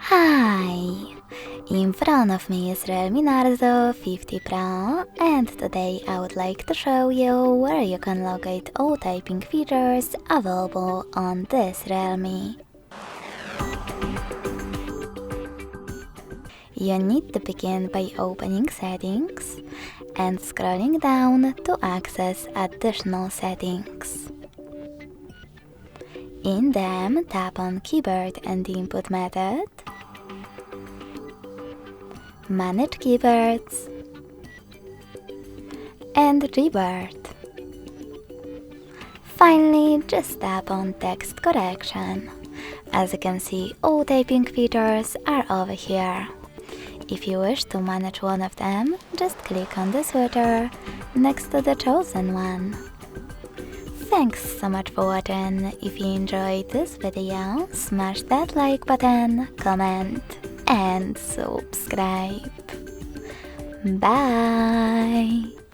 Hi! In front of me is REALME Narzo 50 Pro, and today I would like to show you where you can locate all typing features available on this Realme. You need to begin by opening Settings and scrolling down to access additional settings. In them, tap on Keyboard and Input Method, Manage Keywords, and Reword. Finally, just tap on Text Correction. As you can see, all typing features are over here. If you wish to manage one of them, just click on the switcher next to the chosen one. Thanks so much for watching. If you enjoyed this video, smash that like button, comment, and subscribe. Bye!